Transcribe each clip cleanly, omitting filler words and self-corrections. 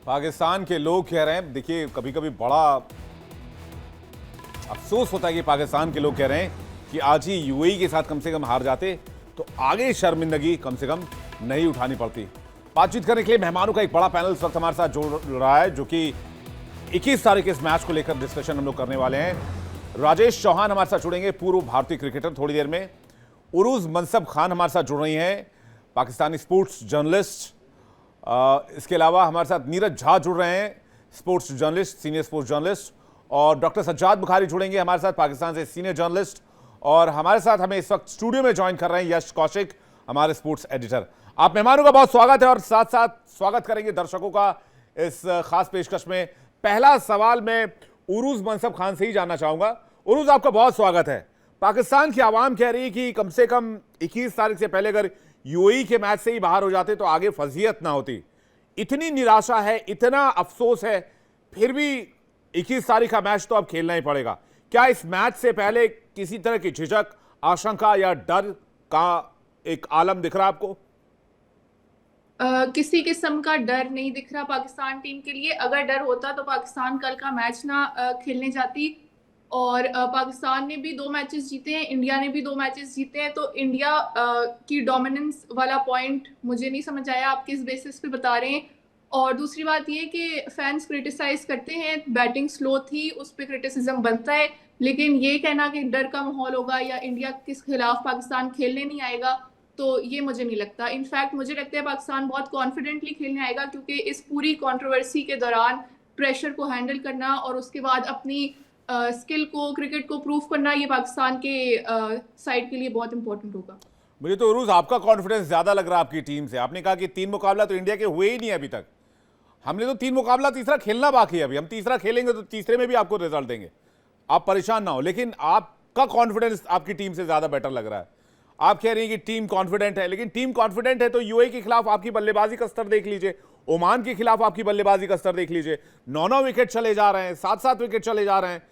पाकिस्तान के लोग कह रहे हैं, देखिए कभी कभी बड़ा अफसोस होता है कि पाकिस्तान के लोग कह रहे हैं कि आज ही यूएई के साथ कम से कम हार जाते तो आगे शर्मिंदगी कम से कम नहीं उठानी पड़ती। बातचीत करने के लिए मेहमानों का एक बड़ा पैनल इस वक्त हमारे साथ जुड़ रहा है, जो कि 21 तारीख के इस मैच को लेकर डिस्कशन हम लोग करने वाले हैं। राजेश चौहान हमारे साथ जुड़ेंगे, पूर्व भारतीय क्रिकेटर, थोड़ी देर में। उरूज मनसब खान हमारे साथ जुड़ रही हैं, पाकिस्तानी स्पोर्ट्स जर्नलिस्ट। इसके अलावा हमारे साथ नीरज झा जुड़ रहे हैं, sports journalist, senior sports journalist. और डॉक्टर सज्जाद बुखारी जुड़ेंगे हमारे साथ, पाकिस्तान से सीनियर जर्नलिस्ट। और हमारे साथ हमें इस वक्त स्टूडियो में ज्वाइन कर रहे हैं यश कौशिक, हमारे स्पोर्ट्स एडिटर। आप मेहमानों का बहुत स्वागत है और साथ साथ स्वागत करेंगे दर्शकों का इस खास पेशकश में। पहला सवाल मैं उरूज मनसब खान से ही जानना चाहूंगा। उरूज, आपका बहुत स्वागत है। पाकिस्तान की आवाम कह रही है कि कम से कम 21 तारीख से पहले अगर यूएई के मैच से ही बाहर हो जाते तो आगे फजीयत ना होती। इतनी निराशा है, इतना अफसोस है, फिर भी 21 तारीख का मैच तो अब खेलना ही पड़ेगा। क्या इस मैच से पहले किसी तरह की झिझक, आशंका या डर का एक आलम दिख रहा है आपको? किसी किस्म का डर नहीं दिख रहा पाकिस्तान टीम के लिए। अगर डर होता तो पाकिस्तान कल का मैच ना खेलने जाती। और पाकिस्तान ने भी 2 मैचेस जीते हैं, इंडिया ने भी 2 मैचेस जीते हैं। तो इंडिया की डोमिनेंस वाला पॉइंट मुझे नहीं समझ आया, आप किस बेसिस पे बता रहे हैं। और दूसरी बात ये कि फैंस क्रिटिसाइज करते हैं, बैटिंग स्लो थी, उस पर क्रिटिसिज्म बनता है। लेकिन ये कहना कि डर का माहौल होगा या इंडिया के खिलाफ पाकिस्तान खेलने नहीं आएगा, तो ये मुझे नहीं लगता। इनफैक्ट मुझे लगता है पाकिस्तान बहुत कॉन्फिडेंटली खेलने आएगा, क्योंकि इस पूरी कंट्रोवर्सी के दौरान प्रेशर को हैंडल करना और उसके बाद अपनी स्किल को, क्रिकेट को प्रूव करना, ये पाकिस्तान के साइड के लिए बहुत इंपॉर्टेंट होगा। मुझे तो उरूज आपका कॉन्फिडेंस ज्यादा लग रहा है आपकी टीम से। आपने कहा कि 3 मुकाबला तो इंडिया के हुए ही नहीं अभी तक। हमने तो 3 मुकाबला, तीसरा खेलना बाकी है अभी। हम तीसरा खेलेंगे तो तीसरे में भी आपको रिजल्ट देंगे, आप परेशान ना हो। लेकिन आपका कॉन्फिडेंस आपकी टीम से ज्यादा बेटर लग रहा है। आप कह रही हैं कि टीम कॉन्फिडेंट है, लेकिन टीम कॉन्फिडेंट है तो यूएई के खिलाफ आपकी बल्लेबाजी का स्तर देख लीजिए, ओमान के खिलाफ आपकी बल्लेबाजी का स्तर देख लीजिए। 9-9 विकेट चले जा रहे हैं, 7-7 विकेट चले जा रहे हैं।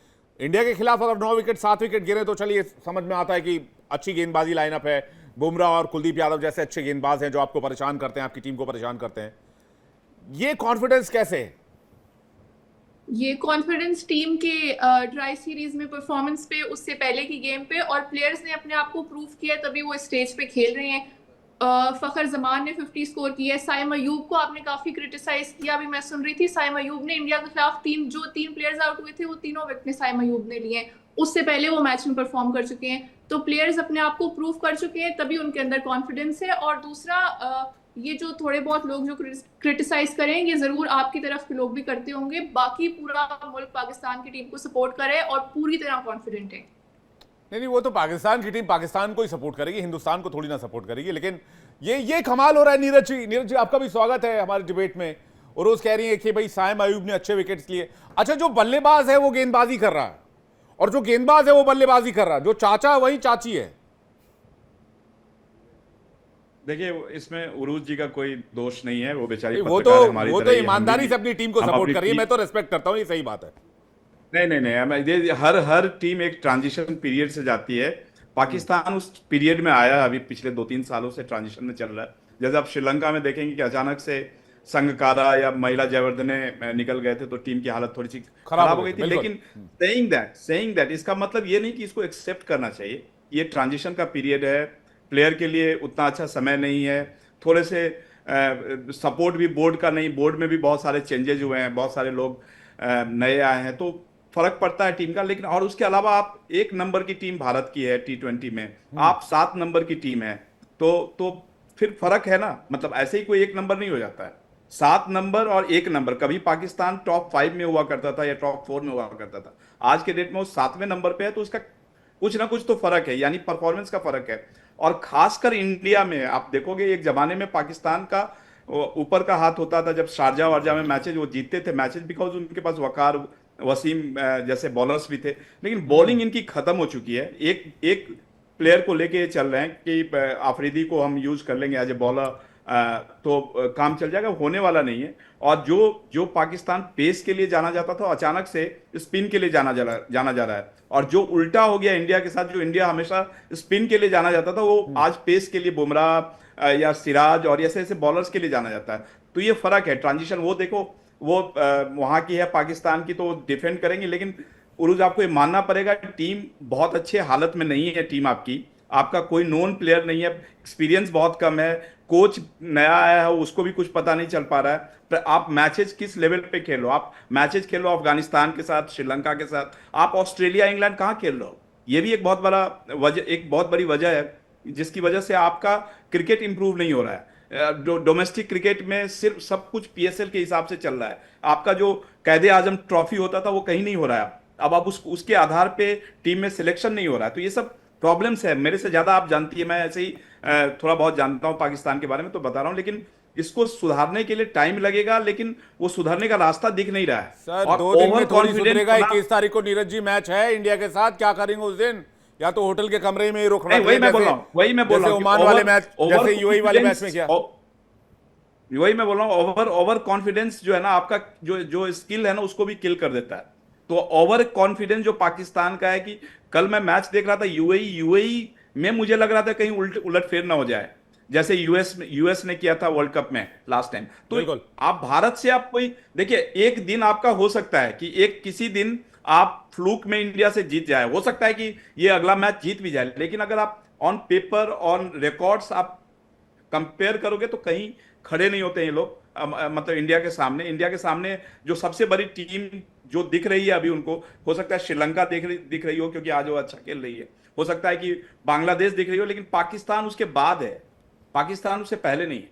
इंडिया के खिलाफ अगर 9 विकेट 7 विकेट गिरे तो चलिए समझ में आता है कि अच्छी गेंदबाजी लाइनअप है। बुमराह और कुलदीप यादव जैसे अच्छे गेंदबाज हैं जो आपको परेशान करते हैं, आपकी टीम को परेशान करते हैं। ये कॉन्फिडेंस कैसे है? ये कॉन्फिडेंस टीम के ट्राई सीरीज में परफॉर्मेंस पे, उससे पहले की गेम पे, और प्लेयर्स ने अपने आप को प्रूव किया, तभी वो स्टेज पे खेल रहे हैं। फखर जमान ने 50 स्कोर किया है। साइम अयूब को आपने काफी क्रिटिसाइज किया, अभी मैं सुन रही थी। साइम अयूब ने इंडिया के खिलाफ 3 प्लेयर्स आउट हुए थे, वो तीनों विकेट साइम अयूब ने लिए हैं। उससे पहले वो मैच में परफॉर्म कर चुके हैं। तो प्लेयर्स अपने आप को प्रूव कर चुके हैं, तभी उनके अंदर कॉन्फिडेंस है। और दूसरा, ये जो थोड़े बहुत लोग जो क्रिटिसाइज करें, ये जरूर आपकी तरफ के लोग भी करते होंगे। बाकी पूरा मुल्क पाकिस्तान की टीम को सपोर्ट करे और पूरी तरह कॉन्फिडेंट है। नहीं, वो तो पाकिस्तान की टीम पाकिस्तान को ही सपोर्ट करेगी, हिंदुस्तान को थोड़ी ना सपोर्ट करेगी। लेकिन ये कमाल हो रहा है। नीरज जी आपका भी स्वागत है हमारे डिबेट में। और रोज कह रही है कि भाई साइम अयूब ने अच्छे विकेट्स लिए। अच्छा, जो बल्लेबाज है वो गेंदबाजी कर रहा है और जो गेंदबाज है वो बल्लेबाजी कर रहा है, जो चाचा वही चाची है। देखिए, इसमें उरूज जी का कोई दोष नहीं है, वो बेचारी वो पत्रकार है हमारी तो तरह ही। ईमानदारी से अपनी टीम को हम सपोर्ट अपनी कर रही है, टीम- मैं तो रेस्पेक्ट करता हूं, ये सही बात है। नहीं, हर टीम एक ट्रांजिशन पीरियड से जाती है। पाकिस्तान उस पीरियड में आया है, अभी पिछले 2-3 सालों से ट्रांजिशन में चल रहा है। जैसे आप श्रीलंका में देखेंगे कि अचानक से संगकारा या महिला जयवर्धने निकल गए थे तो टीम की हालत थोड़ी सी खराब हो गई थी। लेकिन सेइंग दैट इसका मतलब ये नहीं कि इसको एक्सेप्ट करना चाहिए। ये ट्रांजिशन का पीरियड है, प्लेयर के लिए उतना अच्छा समय नहीं है। थोड़े से सपोर्ट भी बोर्ड का नहीं, बोर्ड में भी बहुत सारे चेंजेज हुए हैं, बहुत सारे लोग नए आए हैं, तो फर्क पड़ता है टीम का। लेकिन और उसके अलावा आप 1 नंबर की टीम भारत की है T20 में, आप 7 नंबर की टीम है, तो फिर फर्क है ना। मतलब ऐसे ही कोई 1 नंबर नहीं हो जाता है। 7 नंबर और 1 नंबर, कभी पाकिस्तान टॉप 5 में हुआ करता था या टॉप 4 में हुआ करता था। आज के डेट में वो 7वें नंबर पे है, तो उसका कुछ ना कुछ तो फर्क है, यानी परफॉर्मेंस का फर्क है। और खासकर इंडिया में आप देखोगे, एक जमाने में पाकिस्तान का ऊपर का हाथ होता था जब शारजा वारजा में मैचेज वो जीतते थे मैचेज, बिकॉज उनके पास वकार, वसीम जैसे बॉलर्स भी थे। लेकिन बॉलिंग इनकी खत्म हो चुकी है। एक प्लेयर को लेके चल रहे हैं कि आफरीदी को हम यूज कर लेंगे एज ए बॉलर, तो काम चल जाएगा, होने वाला नहीं है। और जो पाकिस्तान पेस के लिए जाना जाता था, अचानक से स्पिन के लिए जाना जा रहा है। और जो उल्टा हो गया इंडिया के साथ, जो इंडिया हमेशा स्पिन के लिए जाना जाता था, वो आज पेस के लिए बुमराह या सिराज और ऐसे ऐसे बॉलर्स के लिए जाना जाता है। तो ये फर्क है, ट्रांजिशन। वो देखो, वो वहां की है पाकिस्तान की, तो डिफेंड करेंगे। लेकिन उरुज, आपको ये मानना पड़ेगा टीम बहुत अच्छे हालत में नहीं है। टीम आपका कोई नोन प्लेयर नहीं है, एक्सपीरियंस बहुत कम है, कोच नया आया है उसको भी कुछ पता नहीं चल पा रहा है। पर आप मैचेस किस लेवल पे खेलो? आप मैचेस खेलो अफगानिस्तान के साथ, श्रीलंका के साथ, आप ऑस्ट्रेलिया इंग्लैंड कहाँ खेल रहे हो? ये भी एक बहुत बड़ा वजह, एक बहुत बड़ी वजह है जिसकी वजह से आपका क्रिकेट इंप्रूव नहीं हो रहा है। डोमेस्टिक क्रिकेट में सिर्फ सब कुछ पीएसएल के हिसाब से चल रहा है। आपका जो कैदे आजम ट्रॉफी होता था वो कहीं नहीं हो रहा है। अब आप उसके आधार पे टीम में सिलेक्शन नहीं हो रहा है। तो ये सब प्रॉब्लम्स है। मेरे से ज्यादा आप जानती है, मैं ऐसे ही थोड़ा बहुत जानता हूं पाकिस्तान के बारे में, तो बता रहा हूं। लेकिन इसको सुधारने के लिए टाइम लगेगा, लेकिन वो सुधारने का रास्ता दिख नहीं रहा है। सर और 2 दिन ओवर में थोड़ी कॉन्फिडेंस सुधरेगा। 21 तारीख को नीरज जी मैच है इंडिया के साथ, क्या करेंगे उस दिन? या तो होटल के कमरे में ही रुकना? वही मैं बोल रहा हूँ, वही मैं बोल रहा हूँ ओमान वाले मैच, जैसे यूएई वाले मैच में किया। वही मैं बोल रहा हूँ, ओवर कॉन्फिडेंस जो है ना आपका, जो जो स्किल है ना उसको भी किल कर देता है। तो ओवर कॉन्फिडेंस जो पाकिस्तान का है, कि कल मैं मैच देख रहा था यूएई में, मुझे लग रहा था कहीं उलट फेर ना हो जाए, जैसे यूएस ने किया था वर्ल्ड कप में लास्ट टाइम। तो आप भारत से आप कोई देखिए, एक दिन आपका हो सकता है कि किसी दिन आप फ्लूक में इंडिया से जीत जाए, हो सकता है कि ये अगला मैच जीत भी जाए। लेकिन अगर आप ऑन पेपर, ऑन रिकॉर्ड्स आप कंपेयर करोगे तो कहीं खड़े नहीं होते हैं ये लोग। मतलब इंडिया के सामने जो सबसे बड़ी टीम जो दिख रही है अभी उनको, हो सकता है श्रीलंका दिख रही हो क्योंकि आज वो अच्छा खेल रही है, हो सकता है कि बांग्लादेश दिख रही हो, लेकिन पाकिस्तान उसके बाद है, पाकिस्तान उससे पहले नहीं है।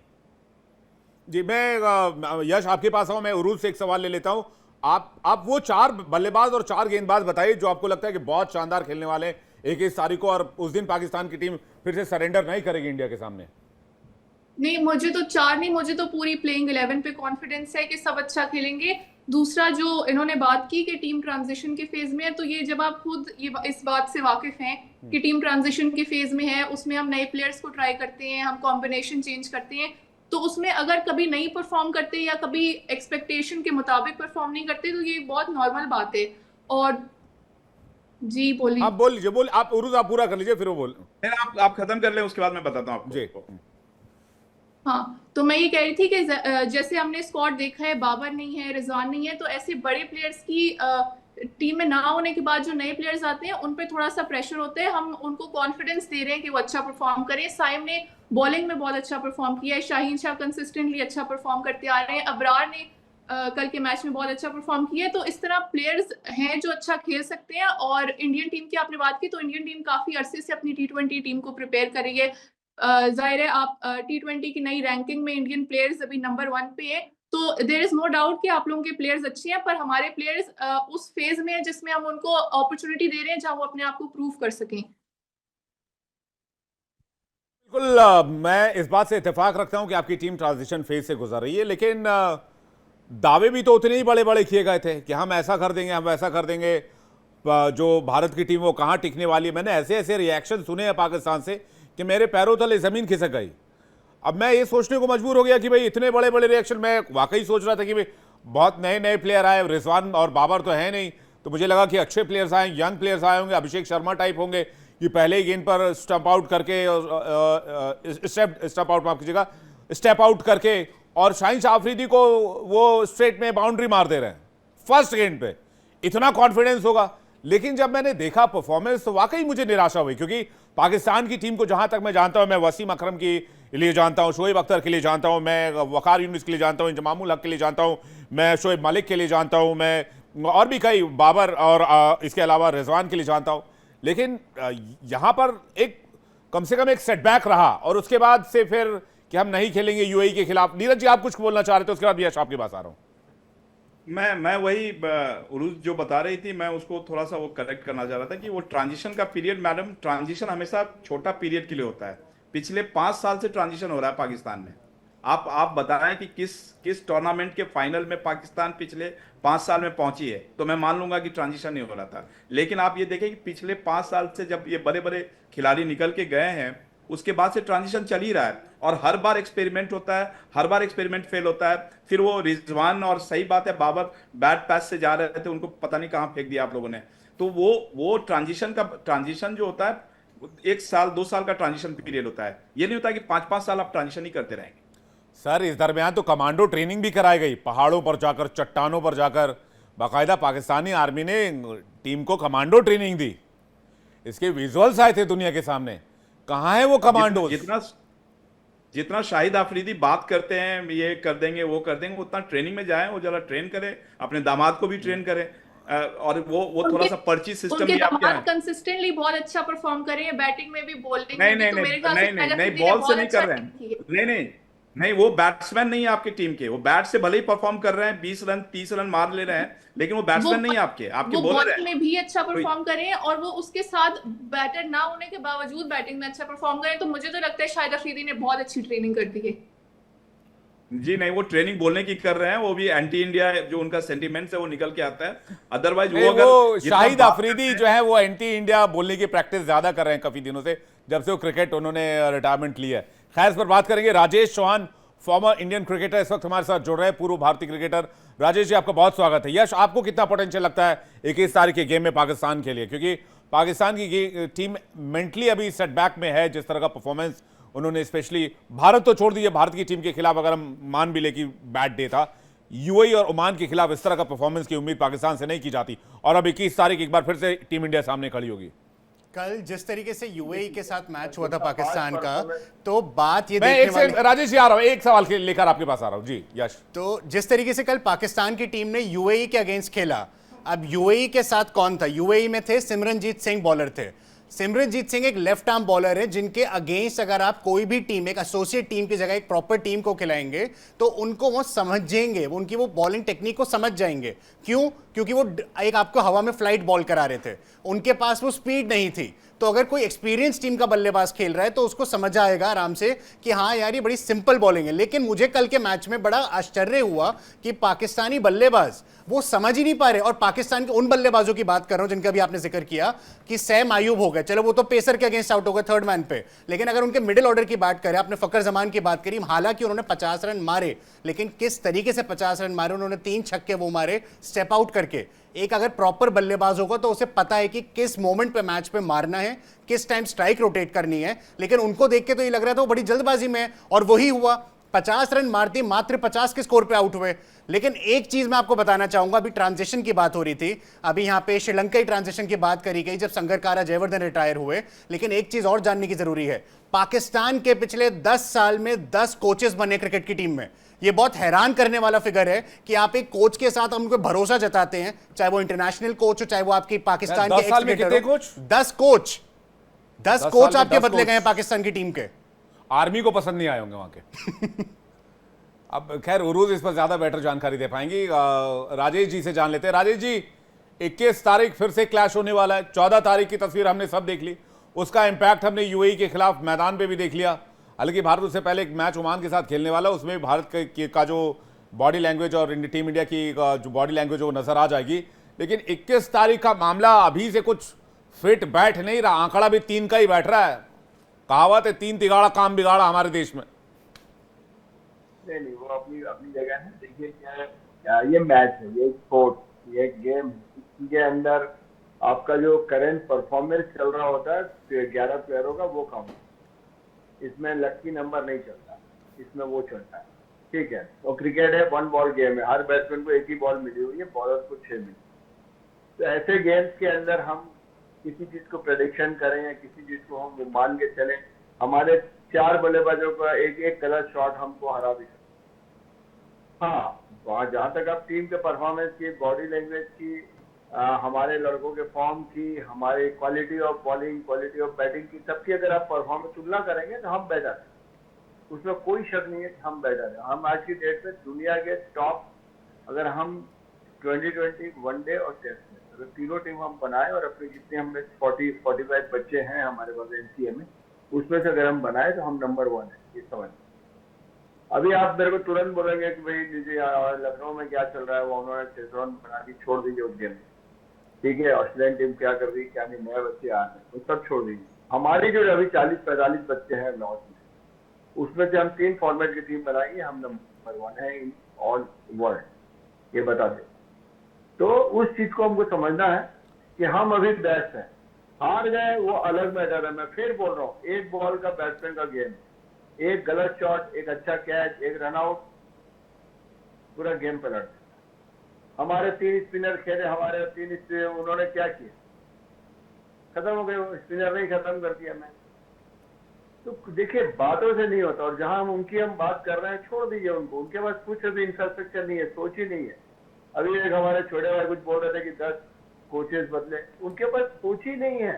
जी, मैं यश आपके पास आऊं, मैं उरूज से एक सवाल ले लेता हूं। आप वो 4 बल्लेबाज और 4 गेंदबाज बताइए जो आपको लगता है कि बहुत शानदार खेलने वाले हैं 21 तारीख को, और उस दिन पाकिस्तान की टीम फिर से सरेंडर नहीं करेगी इंडिया के सामने। नहीं, मुझे तो 4 नहीं, मुझे तो पूरी प्लेइंग 11 पे कॉन्फिडेंस है कि सब अच्छा खेलेंगे। दूसरा, जो इन्होंने बात की कि टीम ट्रांजिशन के फेज में है, तो ये जब आप खुद इस बात से वाकिफ हैं कि टीम ट्रांजिशन के फेज में है, उसमें हम नए प्लेयर्स को ट्राई करते हैं, हम कॉम्बिनेशन चेंज करते हैं, तो उसमें अगर कभी नहीं परफॉर्म करते या कभी एक्सपेक्टेशन के मुताबिक परफॉर्म नहीं करते तो ये बहुत नॉर्मल बात है। और जी बोलिए। आप बोल लीजिए, आप उरूज आप पूरा कर लीजिए, फिर वो बोल। आप खत्म कर लें, उसके बाद मैं बताता हूं आपको जी। हाँ, तो मैं ये कह रही थी कि जैसे हमने स्क्वाड देखा है, बाबर नहीं है, रिजवान नहीं है, तो ऐसे बड़े प्लेयर्स की टीम में ना होने के बाद जो नए प्लेयर्स आते हैं उन पे थोड़ा सा प्रेशर होता है। हम उनको कॉन्फिडेंस दे रहे हैं कि वो अच्छा परफॉर्म करें। साइम ने बॉलिंग में बहुत अच्छा परफॉर्म किया है, शाहीन शाह कंसिस्टेंटली अच्छा परफॉर्म करते आ रहे हैं, अबरार ने कल के मैच में बहुत अच्छा परफॉर्म किया है। तो इस तरह प्लेयर्स हैं जो अच्छा खेल सकते हैं। और इंडियन टीम की आपने बात की, तो इंडियन टीम काफी अरसे से अपनी T20 टीम को प्रिपेयर कर रही है। जाहिर है, आप T20 की नई रैंकिंग में इंडियन प्लेयर्स अभी नंबर 1 पे है, तो देयर इज नो डाउट कि आप लोगों के प्लेयर्स अच्छे हैं, पर हमारे प्लेयर्स उस फेज में है जिसमें हम उनको अपॉर्चुनिटी दे रहे हैं जहां वो अपने आप को प्रूव कर सकें। बिल्कुल, मैं इस बात से इत्तेफाक रखता हूं कि आपकी टीम ट्रांजिशन फेज से गुजर रही है, लेकिन दावे भी तो उतने ही बड़े बड़े किए गए थे कि हम ऐसा कर देंगे, हम वैसा कर देंगे। जो भारत की टीम वो कहां टिकने वाली है। मैंने ऐसे ऐसे रिएक्शन सुने हैं पाकिस्तान से कि मेरे पैरों तले जमीन खिसक गई। अब मैं ये सोचने को मजबूर हो गया कि भाई इतने बड़े बड़े रिएक्शन, मैं वाकई सोच रहा था कि भाई बहुत नए नए प्लेयर आए, रिजवान और बाबर तो है नहीं, तो मुझे लगा कि अच्छे प्लेयर्स आए, यंग प्लेयर्स आए होंगे, अभिषेक शर्मा टाइप होंगे, ये पहले ही गेंद पर स्टंप आउट करके, स्टेप आउट माफ कीजिएगा, स्टेप आउट करके, और शाहीन शाह अफरीदी को वो स्ट्रेट में बाउंड्री मार दे रहे हैं फर्स्ट गेंद पे। इतना कॉन्फिडेंस होगा। लेकिन जब मैंने देखा परफॉर्मेंस तो वाकई मुझे निराशा हुई, क्योंकि पाकिस्तान की टीम को जहां तक मैं जानता हूं, मैं वसीम अकरम के लिए जानता हूं, शोएब अख्तर के लिए जानता हूं, मैं वकार यूनिस के लिए जानता हूं, इंजमामुल हक के लिए जानता हूं, मैं शोएब मलिक के लिए जानता हूं, मैं और भी कई, बाबर और इसके अलावा रिजवान के लिए जानता हूं। लेकिन यहां पर एक कम से कम एक सेटबैक रहा, और उसके बाद से फिर कि हम नहीं खेलेंगे यूएई के खिलाफ। नीरज जी, आप कुछ बोलना चाह रहे थे, उसके बाद यश आपके पास आ रहा हूं। मैं वही उरुज जो बता रही थी, मैं उसको थोड़ा सा वो करेक्ट करना चाह रहा था कि वो ट्रांजिशन का पीरियड, मैडम, ट्रांजिशन हमेशा छोटा पीरियड के लिए होता है। पिछले 5 साल से ट्रांजिशन हो रहा है पाकिस्तान में। आप बताएं कि किस टूर्नामेंट के फाइनल में पाकिस्तान पिछले 5 साल में पहुंची है, तो मैं मान लूंगा कि ट्रांजिशन नहीं हो रहा था। लेकिन आप ये देखें कि पिछले 5 साल से जब ये बड़े बड़े खिलाड़ी निकल के गए हैं, उसके बाद से ट्रांजिशन चल ही रहा है, और हर बार एक्सपेरिमेंट होता है, हर बार एक्सपेरिमेंट फेल होता है। फिर वो रिजवान, और सही बात है, बाबर बैट पैच से जा रहे थे, उनको पता नहीं कहां फेंक दिया आप लोगों ने। तो वो ट्रांजिशन जो होता है 1 साल 2 साल का ट्रांजिशन पीरियड होता है। ये नहीं होता कि 5-5 साल आप ट्रांजिशन ही करते रहेंगे। सर इस दरमियान तो कमांडो ट्रेनिंग भी कराई गई, पहाड़ों पर जाकर, चट्टानों पर जाकर बाकायदा पाकिस्तानी आर्मी ने टीम को कमांडो ट्रेनिंग दी। इसके विजुअल्स आए थे दुनिया के सामने। कहां है वो कमांडो? जितना जितना शाहिद आफरीदी बात करते हैं ये कर देंगे वो कर देंगे, उतना ट्रेनिंग में जाए, वो जरा ट्रेन करें, अपने दामाद को भी ट्रेन करें। और वो थोड़ा सा पर्ची सिस्टम उनके भी आपके दामाद यहाँ कंसिस्टेंटली बहुत अच्छा परफॉर्म कर रहे हैं, बैटिंग में भी बॉलिंग नहीं में भी। नहीं तो नहीं मेरे ख्याल से नहीं नहीं शाहिद नहीं अफरीदी ने बॉल से बहुत नहीं अच्छा कर रहे टीम की है। हैं, नहीं नहीं नहीं, वो बैट्समैन नहीं है आपकी टीम के। वो बैट से भले ही परफॉर्म कर रहे हैं, 20 रन 30 रन मार ले रहे हैं, लेकिन वो बैट्समैन नहीं है आपके वो बॉलर बॉलिंग है। में भी अच्छा तो परफॉर्म कर रहे हैं और वो उसके साथ बैटर ना होने के बावजूद बैटिंग में अच्छा परफॉर्म कर रहे हैं। तो मुझे तो लगता है शाहिद अफरीदी ने बहुत अच्छी ट्रेनिंग कर दी है। जी नहीं, वो ट्रेनिंग बोलने की कर रहे हैं, वो भी एंटी इंडिया जो उनका सेंटीमेंट्स है वो निकल के आता है। अदरवाइज वो अगर शाहिद अफरीदी जो है वो एंटी इंडिया बोलने की प्रैक्टिस ज्यादा कर रहे हैं काफी दिनों से, जब से वो क्रिकेट उन्होंने रिटायरमेंट लिया है। खैर इस पर बात करेंगे। Rajesh Chauhan former Indian cricketer इस वक्त हमारे साथ जुड़ रहे हैं, पूर्व भारतीय क्रिकेटर। राजेश जी आपका बहुत स्वागत है। यश, आपको कितना पोटेंशियल लगता है 21 तारीख के गेम में पाकिस्तान के लिए, क्योंकि पाकिस्तान की टीम मेंटली अभी सेटबैक में है, जिस तरह का परफॉर्मेंस उन्होंने, स्पेशली भारत तो छोड़ दीजिए, भारत की टीम के खिलाफ अगर हम मान भी ले कि बैड डे था, यूएई और ओमान के खिलाफ इस तरह का परफॉर्मेंस की उम्मीद पाकिस्तान से नहीं की जाती, और अब 21 तारीख एक बार फिर से टीम इंडिया सामने खड़ी होगी। कल जिस तरीके से यूएई के साथ मैच हुआ था पाकिस्तान का, तो बात ये मैं देखने वाली, राजेश जी आ रहा हूं, एक सवाल के लेकर आपके पास आ रहा हूं जी यश। तो जिस तरीके से कल पाकिस्तान की टीम ने यूएई के अगेंस्ट खेला, अब यूएई के साथ कौन था? यूएई में थे सिमरनजीत सिंह बॉलर थे। सिमरनजीत सिंह एक लेफ्ट आर्म बॉलर है, जिनके अगेंस्ट अगर आप कोई भी टीम, एक एसोसिएट टीम की जगह एक प्रॉपर टीम को खिलाएंगे तो उनको वो समझेंगे, वो उनकी वो बॉलिंग टेक्निक को समझ जाएंगे। क्यों? क्योंकि वो एक आपको हवा में फ्लाइट बॉल करा रहे थे, उनके पास वो स्पीड नहीं थी। तो अगर कोई एक्सपीरियंस टीम का बल्लेबाज खेल रहा है तो उसको समझ आएगा आराम से कि हाँ यार ये बड़ी सिंपल बॉलिंग है। लेकिन मुझे कल के मैच में बड़ा आश्चर्य हुआ कि पाकिस्तानी बल्लेबाज वो समझ ही नहीं पा रहे। और पाकिस्तान के उन बल्लेबाजों की बात कर रहा हूं जिनका भी आपने जिक्र किया कि सैम आयूब हो गए, चलो वो तो पेसर के अगेंस्ट आउट हो गए थर्ड मैन पे, लेकिन अगर उनके मिडिल ऑर्डर की बात करें, आपने फकर जमान की बात करी, हालांकि उन्होंने 50 रन मारे, लेकिन किस तरीके से 50 रन मारे, उन्होंने 3 छक्के वो मारे स्टेप आउट करके। एक अगर प्रॉपर बल्लेबाज होगा तो उसे पता है कि किस मोमेंट पे मैच पे मारना है, किस टाइम स्ट्राइक रोटेट करनी है। लेकिन उनको देख के तो ये लग रहा था वो बड़ी जल्दबाजी में है, और वही हुआ। 50 रन मारते मात्र 50 के स्कोर पे आउट हुए। लेकिन एक चीज मैं आपको बताना चाहूंगा, अभी ट्रांजिशन की बात हो रही थी, अभी यहां पे श्रीलंकाई ट्रांजिशन की बात करी गई जब संगकारा जयवर्धन रिटायर हुए। लेकिन एक चीज और जानने की जरूरी है, पाकिस्तान के पिछले 10 साल में 10 कोचेस बने क्रिकेट की टीम में। ये बहुत हैरान करने वाला फिगर है कि आप एक कोच के साथ उनको भरोसा जताते हैं, चाहे वो इंटरनेशनल कोच हो, चाहे वो आपकी पाकिस्तान के 10 साल में कितने कोच? 10 कोच, 10 कोच आपके बदले गए हैं पाकिस्तान की टीम के। आर्मी को पसंद नहीं आए होंगे वहां के। अब खैर उरूज इस पर ज्यादा बेटर जानकारी दे पाएंगी। राजेश जी से जान लेते हैं। राजेश जी, 21 तारीख फिर से क्लैश होने वाला है। 14 तारीख की तस्वीर हमने सब देख ली, उसका इंपैक्ट हमने यूएई के खिलाफ मैदान पे भी देख लिया। हालांकि भारत उससे पहले एक मैच ओमान के साथ खेलने वाला, उसमें भारत का जो बॉडी लैंग्वेज और टीम इंडिया की जो बॉडी लैंग्वेज वो नजर आ जाएगी। लेकिन 21 तारीख का मामला अभी से कुछ फिट बैठ नहीं रहा, आंकड़ा भी 3 का ही बैठ रहा है। कहावत है 3 तिगाड़ा काम बिगाड़ा हमारे देश में। नहीं, वो अपनी अपनी जगह है। देखिए क्या ये मैच है, ये स्पोर्ट, ये गेम है, इसके अंदर आपका जो करंट परफॉर्मेंस चल रहा होता है 11 प्लेयरों का, वो काउंट। इसमें लकी नंबर नहीं चलता, इसमें वो चलता है, ठीक है। और क्रिकेट है 1 बॉल गेम है, हर बैट्समैन को एक ही बॉल मिली हुई है, बॉलर को 6 मिली। तो ऐसे गेम्स के अंदर हम किसी चीज को प्रेडिक्शन करें या किसी चीज को हम मान के चलें, हमारे 4 बल्लेबाजों का एक एक गलत शॉट हमको हरा भी सकता है। हाँ, वहाँ जहाँ तक आप टीम के परफॉर्मेंस की, बॉडी लैंग्वेज की, हमारे लड़कों के फॉर्म की, हमारी quality of bowling, quality of batting की, सबकी अगर आप परफॉर्मेंस तुलना करेंगे तो हम बेटर हैं, उसमें कोई शक नहीं है कि हम बेटर हैं। हम आज की डेट में दुनिया के टॉप, अगर हम 2020 वनडे और टेस्ट में अगर तीनों टीम हम बनाए और अपने जितने हमने 40-45 बच्चे हैं हमारे पास एनसीए में, उसमें से अगर हम बनाए तो हम नंबर 1 है, ये समझ। अभी आप मेरे को तुरंत बोलेंगे कि भाई लीजिए लखनऊ में क्या चल रहा है, वो उन्होंने 6 रन बना दी, छोड़ दीजिए उस गेम, ठीक है। ऑस्ट्रेलियन टीम क्या कर रही, क्या नहीं, नए बच्चे आ रहे हैं, वो सब छोड़ दीजिए। हमारी जो अभी 40-45 बच्चे हैं लॉस में, उसमें से हम 3 फॉर्मेट की टीम बनाएंगे, हम नंबर 1 है इन ऑल वर्ल्ड, ये बता दें। तो उस चीज को हमको समझना है कि हम अभी बेस्ट हैं। हार गए वो अलग मैटर है, मैं फिर बोल रहा हूँ, 1 बॉल का बैट्समैन का गेम, एक गलत शॉट, एक अच्छा कैच, एक रन आउट, पूरा गेम पलट। हमारे 3 स्पिनर खेले, हमारे 3 स्पिनर, उन्होंने क्या किया, खत्म हो गए। स्पिनर ने ही खत्म कर दिया मैच। तो देखिए बातों से नहीं होता, और जहां हम बात कर रहे हैं छोड़ दीजिए उनको, उनके पास कुछ भी इंफ्रास्ट्रक्चर नहीं है, सोच ही नहीं है। अभी एक हमारे छोटे भाई कुछ बोल रहे थे कि 10 कोचेस बदले, उनके पास सोच ही नहीं है,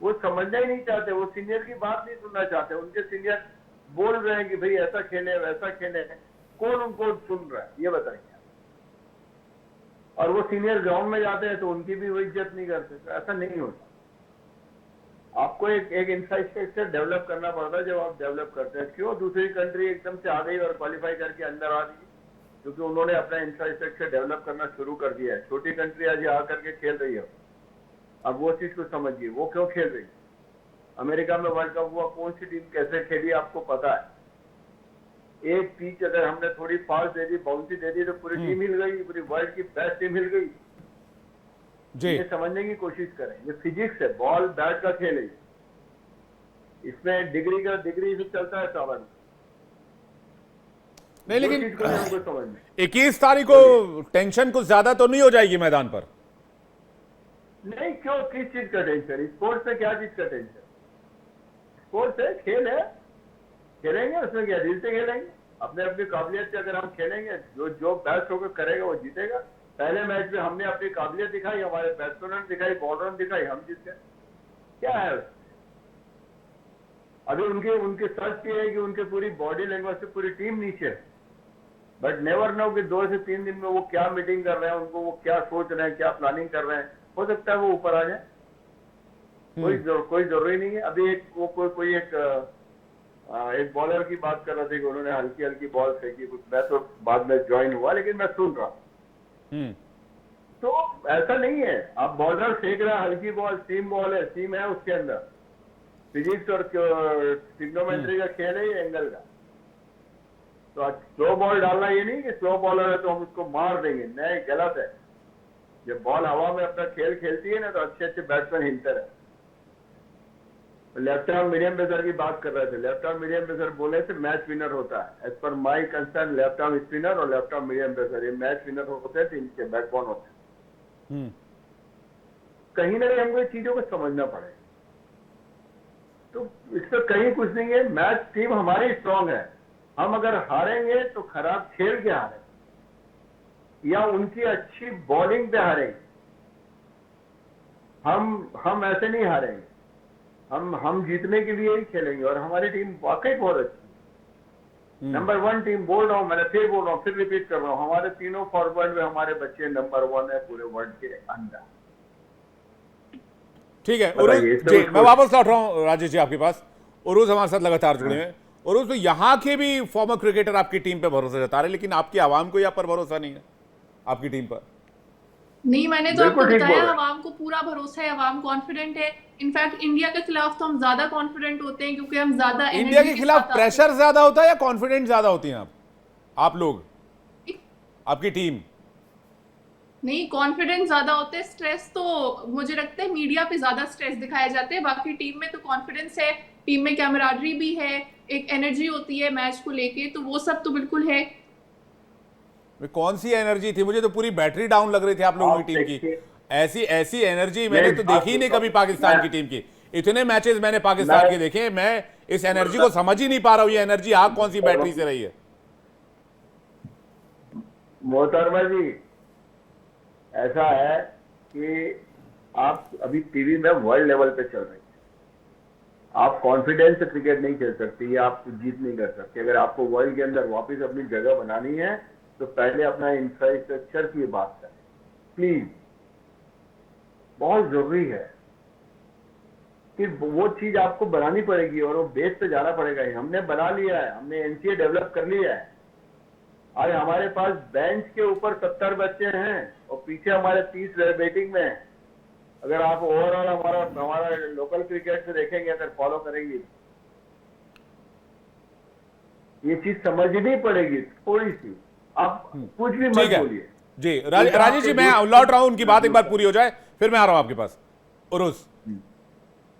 वो समझना ही नहीं चाहते, वो सीनियर की बात नहीं सुनना चाहते। उनके सीनियर बोल रहे हैं कि भाई ऐसा खेले वैसा खेले, कौन उनको सुन रहा है ये बताइए। और वो सीनियर ग्राउंड में जाते हैं तो उनकी भी वो इज्जत नहीं करते, तो ऐसा नहीं होता। आपको एक इंफ्रास्ट्रक्चर डेवलप करना पड़ता है। जब आप डेवलप करते हैं, क्यों दूसरी कंट्री एकदम से आ गई और क्वालिफाई करके अंदर आ गई, क्योंकि उन्होंने अपना इंफ्रास्ट्रक्चर डेवलप करना शुरू कर दिया है। छोटी कंट्री आज आकर के खेल रही है। अब वो चीज को समझिए, वो क्यों खेल रही है। अमेरिका में वर्ल्ड कप हुआ, कौन सी टीम कैसे खेली आपको पता है। एक पिच अगर हमने थोड़ी फास्ट दे दी, बाउंसी दे दी, तो पूरी टीम हिल गई, पूरी वर्ल्ड की बेस्ट टीम हिल गई। ये समझने की कोशिश करें, ये फिजिक्स है, बॉल बैट का खेल है। इसमें डिग्री से चलता है सावन नहीं, लेकिन हमको समझ में 21 तारीख को टेंशन कुछ ज्यादा तो नहीं हो जाएगी मैदान पर? नहीं, क्यों, किस चीज का टेंशन? स्पोर्ट्स में क्या चीज का टेंशन? स्पोर्ट्स है, खेल है, खेलेंगे, उसमें क्या, दिल से खेलेंगे, अपने अपनी काबिलियत से अगर हम खेलेंगे, जो बेस्ट होकर करेगा वो जीतेगा। पहले मैच में हमने अपनी काबिलियत दिखाई, हमारे बैट्समैन ने दिखाई, बॉलर ने दिखाई, हम जीत गए। क्या है अभी उनके सर्च ये है कि उनके पूरी बॉडी लैंग्वेज से पूरी टीम नीचे है, बट नेवर नो कि 2 से 3 दिन में वो क्या मीटिंग कर रहे हैं, उनको वो क्या सोच रहे हैं, क्या प्लानिंग कर रहे हैं। हो सकता है वो ऊपर आ जाए, कोई जरूरी नहीं है। अभी एक बॉलर की बात कर रहे थे कि उन्होंने हल्की हल्की बॉल फेंकी, मैं तो बाद में ज्वाइन हुआ, लेकिन मैं सुन रहा हूँ। तो ऐसा नहीं है, आप बॉलर फेंक रहा है हल्की बॉल, सीम बॉल है, सीम है उसके अंदर, फिजिक्स और ट्रिग्नोमेट्री का खेल है ये, एंगल का। तो आज स्लो बॉल डालना ये नहीं कि स्लो बॉलर है तो हम उसको मार देंगे, नहीं, गलत है। जब बॉल हवा में अपना खेल खेलती है ना, तो अच्छे अच्छे बैट्समैन हिलते हैं। लेफ्ट आर्म मीडियम पेसर की बात कर रहे थे, लेफ्ट आर्म मीडियम पेसर बोले थे मैच विनर होता है। As per my concern, left arm spinner और लेफ्ट आर्म मीडियम पेसर ये मैच विनर होते हैं, इनके बैकबोन होते हैं। कहीं ना कहीं हमको इन चीजों को समझना पड़ेगा। तो इसमें कहीं कुछ नहीं है, मैच टीम हमारी स्ट्रांग है। हम अगर हारेंगे तो खराब खेल के हारेंगे या उनकी अच्छी बॉलिंग पे हारेंगे। हम ऐसे नहीं हारेंगे, हम जीतने के लिए ही खेलेंगे, और हमारी टीम वाकई बहुत अच्छी। नंबर 1 टीम बोल रहा हूं, मैंने फिर बोल रहा हूं, फिर रिपीट कर रहा हूं, हमारे तीनों फॉरवर्ड में हमारे बच्चे नंबर 1 है पूरे वर्ल्ड के अंदर। ठीक है उरुज जी, मैं वापस लौट रहा हूं राजेश जी आपके पास। उरुज हमारे साथ लगातार जुड़े हैं। उरुज, तो यहाँ के भी फॉर्मर क्रिकेटर आपकी टीम पे भरोसा जता रहे, लेकिन आपकी आवाम को यहाँ पर भरोसा नहीं है आपकी टीम पर। नहीं, मैंने तो आपको बताया, आवाम को पूरा भरोसा है, आवाम कॉन्फिडेंट है। इनफैक्ट इंडिया के खिलाफ तो हम ज्यादा कॉन्फिडेंट होते हैं, क्योंकि हम ज्यादा इंडिया के खिलाफ प्रेशर ज्यादा होता है या कॉन्फिडेंट ज्यादा होती हैं आप लोग, आपकी टीम? नहीं, कॉन्फिडेंस ज्यादा होते हैं। स्ट्रेस तो मुझे लगता है मीडिया पे ज्यादा स्ट्रेस दिखाए जाते हैं, बाकी टीम में तो कॉन्फिडेंस है, टीम में कैमराडरी भी है, एक एनर्जी होती है मैच को लेके, तो वो सब तो बिल्कुल है। कौन सी एनर्जी थी? मुझे तो पूरी बैटरी डाउन लग रही थी आप लोगों की टीम की। ऐसी एनर्जी मैंने तो देखी ही नहीं कभी पाकिस्तान की टीम की। इतने मैचेस मैंने पाकिस्तान के देखे, मैं इस एनर्जी को समझ ही नहीं पा रहा हूं, ये एनर्जी आग कौन सी बैटरी से रही है। मोहतरमा जी, ऐसा है कि आप अभी टीवी में वर्ल्ड लेवल पे चल रही है, आप कॉन्फिडेंस से क्रिकेट नहीं खेल सकती, या आप जीत नहीं कर सकते। अगर आपको वर्ल्ड के अंदर वापस अपनी जगह बनानी है तो पहले अपना इंफ्रास्ट्रक्चर की बात करें प्लीज। बहुत जरूरी है कि वो चीज आपको बनानी पड़ेगी और वो बेस पे जाना पड़ेगा। हमने बना लिया है, हमने एनसीए डेवलप कर लिया है। आज हमारे पास बेंच के ऊपर 70 बच्चे हैं और पीछे हमारे 30 बैटिंग में हैं। अगर आप ओवरऑल हमारा लोकल क्रिकेट से देखेंगे, अगर फॉलो करेंगे, ये चीज समझनी पड़ेगी थोड़ी सी। आप कुछ भी मत बोलिए जी। राजेश जी, मैं लौट रहा हूं, उनकी बात एक बार पूरी हो जाए फिर मैं आ रहा हूं आपके पास। उरुज,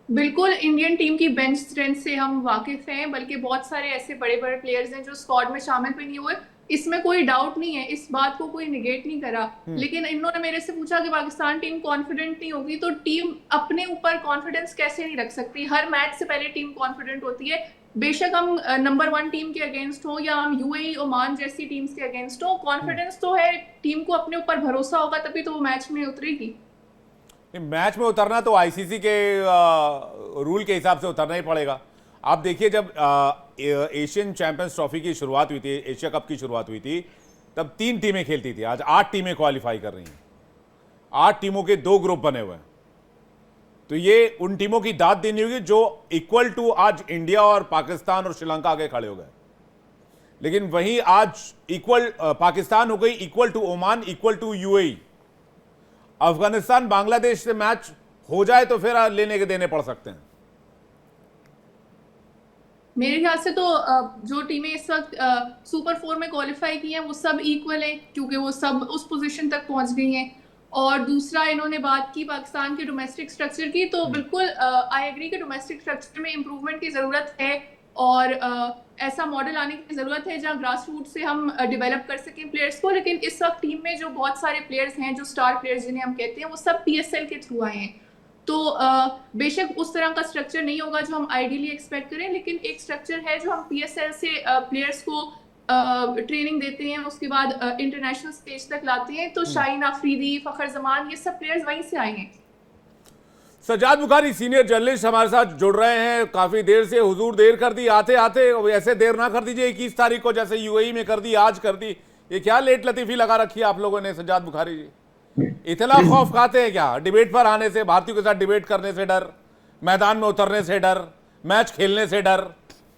बिल्कुल, इंडियन टीम की बेंच स्ट्रेंथ से हम वाकिफ हैं, बल्कि बहुत सारे ऐसे बड़े बड़े प्लेयर्स हैं जो स्क्वाड में शामिल भी नहीं हुए। इसमें कोई डाउट नहीं है, इस बात को कोई निगेट नहीं करा। लेकिन इन्होंने मेरे से पूछा कि पाकिस्तान टीम कॉन्फिडेंट नहीं होगी, तो टीम अपने ऊपर कॉन्फिडेंस कैसे नहीं रख सकती? हर मैच से पहले टीम कॉन्फिडेंट होती है। बेशक हम नंबर 1 टीम के अगेंस्ट हो या हम यूएई, ओमान जैसी टीम्स के अगेंस्ट हो, कॉन्फिडेंस तो है। टीम को अपने ऊपर भरोसा होगा तभी तो वो मैच में उतरेगी। मैच में उतरना तो आईसीसी के रूल के हिसाब से उतरना ही पड़ेगा। आप देखिए, जब एशियन चैंपियंस ट्रॉफी की शुरुआत हुई थी, एशिया कप की शुरुआत हुई थी, तब 3 टीमें खेलती थी। आज 8 टीमें क्वालिफाई कर रही हैं। 8 टीमों के 2 ग्रुप बने हुए हैं। तो ये उन टीमों की दाद देनी होगी जो इक्वल टू आज इंडिया और पाकिस्तान और श्रीलंका आगे खड़े हो गए। लेकिन वहीं आज इक्वल पाकिस्तान हो गई equal to Oman, equal to UAE. Afghanistan Bangladesh से मैच हो जाए तो फिर लेने के देने पड़ सकते हैं। मेरे ख्याल से तो जो टीमें इस वक्त सुपर 4 में क्वालिफाई की हैं वो सब इक्वल हैं, क्योंकि वो सब उस पोजीशन तक पहुंच गई हैं। और दूसरा, इन्होंने बात की पाकिस्तान के डोमेस्टिक स्ट्रक्चर की, तो बिल्कुल आई एग्री कि डोमेस्टिक स्ट्रक्चर में इम्प्रूवमेंट की ज़रूरत है। और ऐसा मॉडल आने की ज़रूरत है जहां ग्रास रूट से हम डेवलप कर सकें प्लेयर्स को। लेकिन इस वक्त टीम में जो बहुत सारे प्लेयर्स हैं, जो स्टार प्लेयर्स जिन्हें हम कहते हैं, वो सब पीएसएल के थ्रू आए हैं। तो बेशक उस तरह का स्ट्रक्चर नहीं होगा जो हम आइडियली एक्सपेक्ट करें, लेकिन एक स्ट्रक्चर है जो हम पीएसएल से प्लेयर्स को ट्रेनिंग देते हैं, उसके बाद इंटरनेशनल स्टेज तक लाते हैं। तो शाहीन अफरीदी, फखर जमान, ये सब प्लेयर्स वहीं से आए हैं। सज्जाद बुखारी सीनियर जर्नलिस्ट हमारे साथ जुड़ रहे हैं काफी देर से। हुजूर, देर कर दी आते आते, ऐसे देर ना कर दीजिए। 21 तारीख को जैसे यूएई में कर दी, आज कर दी। ये क्या लेट लतीफी लगा रखी है आप लोगों ने सज्जाद बुखारी जी? इतना खौफ खाते हैं क्या? डिबेट पर आने से, भारतीयों के साथ डिबेट करने से डर, मैदान में उतरने से डर, मैच खेलने से डर?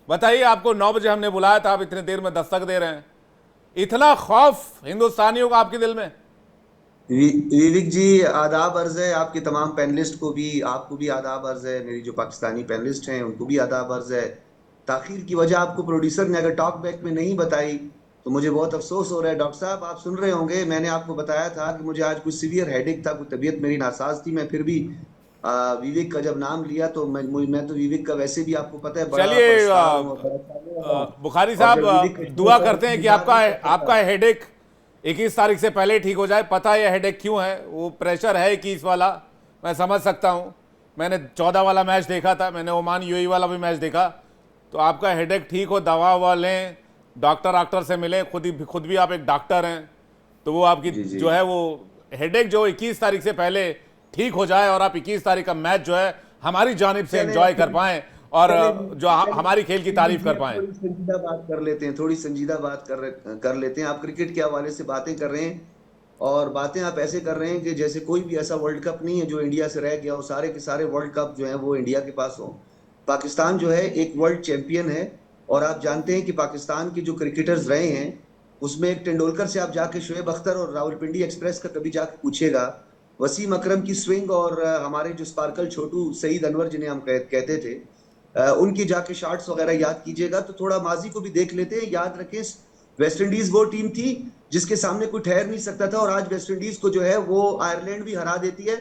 बताइए, आपको 9 बजे हमने बुलाया था, आप इतने देर में दस्तक दे रहे हैं। इतना खौफ हिंदुस्तानियों का आपके दिल में? विवेक जी, आदाब अर्ज है आपके तमाम पैनलिस्ट को भी, आपको भी आदाब अर्ज है। मेरी जो पाकिस्तानी पैनलिस्ट हैं उनको भी आदाब अर्ज है। ताखीर की वजह आपको प्रोड्यूसर ने अगर टॉक बैक में नहीं बताई तो मुझे बहुत अफसोस हो रहा है। डॉक्टर साहब, आप सुन रहे होंगे, मैंने आपको बताया था कि मुझे आज कुछ सीवियर हेडेक था, कुछ तबीयत मेरी नासाज थी। मैं फिर भी विवेक का जब नाम लिया तो मैं तो विवेक का वैसे भी आपको पता है। चलिए बुखारी साहब, दुआ करते हैं कि आपका हेडेक 21 तारीख से पहले ठीक हो जाए। पता है ये हेडेक क्यों है? वो प्रेशर है 21 वाला, मैं समझ सकता हूँ। मैंने 14 वाला मैच देखा था, मैंने ओमान यूएई वाला भी मैच देखा। तो आपका हेडेक ठीक हो, दवा ववा लें, डॉक्टर से मिलें। खुद भी आप एक डॉक्टर हैं, तो वो आपकी जो है वो हेडेक जो 21 तारीख से पहले ठीक हो जाए और आप 21 तारीख का मैच जो है हमारी जानिब से एंजॉय कर पाएं और जो हमारी खेल की तारीफ कर पाएं। थोड़ी संजीदा बात कर लेते हैं, थोड़ी संजीदा बात कर लेते हैं। आप क्रिकेट के हवाले से बातें कर रहे हैं और बातें आप ऐसे कर रहे हैं कि जैसे कोई भी ऐसा वर्ल्ड कप नहीं है जो इंडिया से रह गया हो। सारे के सारे वर्ल्ड कप जो है वो इंडिया के पास हो। पाकिस्तान जो है एक वर्ल्ड चैंपियन है और आप जानते हैं कि पाकिस्तान के जो क्रिकेटर्स रहे हैं उसमें एक तेंदुलकर से आप जाके शोएब अख्तर और रावलपिंडी एक्सप्रेस का कभी जाके पूछेगा, वसीम अकरम की स्विंग और हमारे जो स्पार्कल छोटू सईद अनवर जिन्हें हम कहते थे, उनकी जाके शॉट्स वगैरह याद कीजिएगा। तो थोड़ा माजी को भी देख लेते हैं। याद रखें, वेस्ट इंडीज वो टीम थी जिसके सामने कोई ठहर नहीं सकता था और आज वेस्ट इंडीज को जो है वो आयरलैंड भी हरा देती है।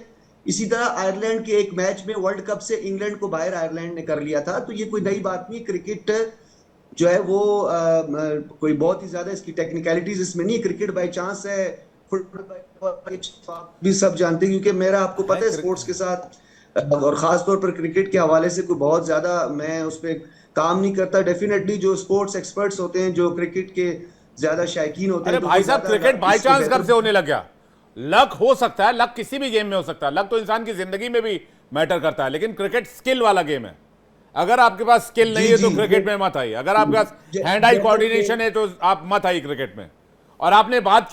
इसी तरह आयरलैंड के एक मैच में वर्ल्ड कप से इंग्लैंड को बाहर आयरलैंड ने कर लिया था। तो ये कोई नई बात नहीं। क्रिकेट जो है वो कोई बहुत ही ज्यादा इसकी टेक्निकलिटीज इसमें नहीं। क्रिकेट बाय चांस है, फुटबॉल भी सब जानते हैं, क्योंकि मेरा आपको पता है स्पोर्ट्स के साथ और खास तौर पर क्रिकेट के हवाले से कोई बहुत ज्यादा मैं उस पर काम नहीं करता। डेफिनेटली जो स्पोर्ट्स एक्सपर्ट्स होते हैं, जो क्रिकेट के ज्यादा शायकीन होते हैं। अरे भाई साहब, क्रिकेट बाय चांस कब से होने लग गया? लक हो सकता है, लक किसी भी गेम में हो सकता है, लक तो इंसान की जिंदगी में भी मैटर करता है, लेकिन क्रिकेट स्किल वाला गेम है। अगर आपके पास स्किल नहीं है तो क्रिकेट में मत आइए। अगर आपके पास हैंड आई कोऑर्डिनेशन है तो आप मत आइए क्रिकेट में। और आपने बात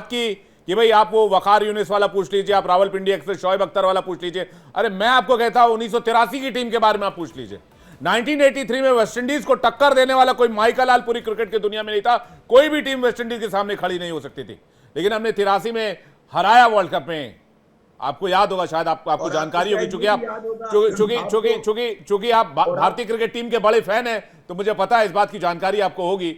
की कि भाई आप वो वकार यूनिस वाला पूछ लीजिए, आप रावलपिंडी एक्सप्रेस शोएब अख्तर वाला पूछ लीजिए। अरे मैं आपको कहता हूं 1983 की टीम के बारे में आप पूछ लीजिए। 1983 में वेस्ट इंडीज को टक्कर देने वाला कोई माइका लाल पूरी क्रिकेट की दुनिया में नहीं था। कोई भी टीम वेस्ट इंडीज के सामने खड़ी नहीं हो सकती थी, लेकिन हमने 83 में हराया वर्ल्ड कप में। आपको याद होगा, शायद आपको जानकारी होगी, चूंकि आप भारतीय क्रिकेट टीम के बड़े फैन हैं तो मुझे पता है इस बात की जानकारी आपको होगी।